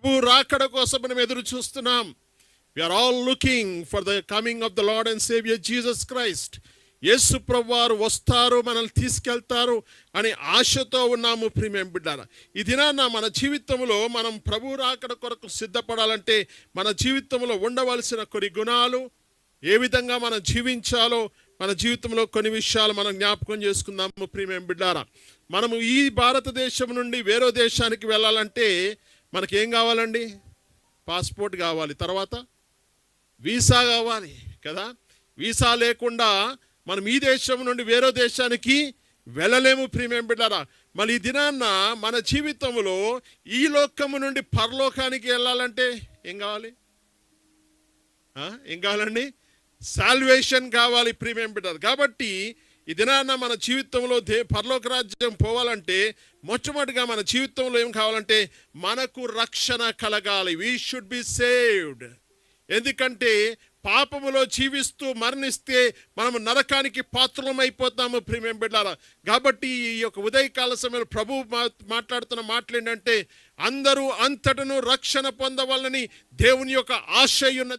ప్రభు రాకడ కోసం మనం ఎదురు చూస్తున్నాం. We are all looking for the coming of the Lord and Savior Jesus Christ. యేసు ప్రభువారు వస్తారు, మనల్ని తీసుకెళ్తారు అని ఆశతో ఉన్నాము ప్రియమైన బిడ్డలారా. ఈ దినాన మన జీవితంలో మనం ప్రభు రాకడ కొరకు సిద్ధపడాలంటే మన జీవితంలో ఉండవలసిన కొన్ని గుణాలు, ఏ విధంగా మనం జీవించాలో మన జీవితంలో కొన్ని విషయాలు మనం జ్ఞాపకం చేసుకుందాము ప్రియమైన బిడ్డలారా. మనము ఈ భారతదేశం నుండి వేరే దేశానికి వెళ్ళాలంటే మనకి ఏం కావాలండి? పాస్పోర్ట్ కావాలి, తర్వాత వీసా కావాలి కదా. వీసా లేకుండా మనం ఈ దేశం నుండి వేరే దేశానికి వెళ్ళలేము ప్రియమైన బిడ్డలారా. మరి ఈ దినాన్న మన జీవితంలో ఈ లోకము నుండి పరలోకానికి వెళ్ళాలంటే ఏం కావాలి? ఏం కావాలండి? సాల్వేషన్ కావాలి ప్రియమైన బిడ్డలారా. కాబట్టి ఈ దినాన్న మన జీవితంలో పరలోక రాజ్యం పోవాలంటే మొట్టమొదటిగా మన జీవితంలో ఏం కావాలంటే మనకు రక్షణ కలగాలి. We should be saved. ఎందుకంటే పాపములో జీవిస్తూ మరణిస్తే మనము నరకానికి పాత్రమైపోతాము ప్రియమైన బిడ్డలారా. కాబట్టి ఈ యొక్క ఉదయకాల సమయంలో ప్రభు మాట్లాడుతున్న మాటలు ఏంటంటే అందరూ అంతటను రక్షణ పొందవాలని దేవుని యొక్క ఆశ ఉన్నది.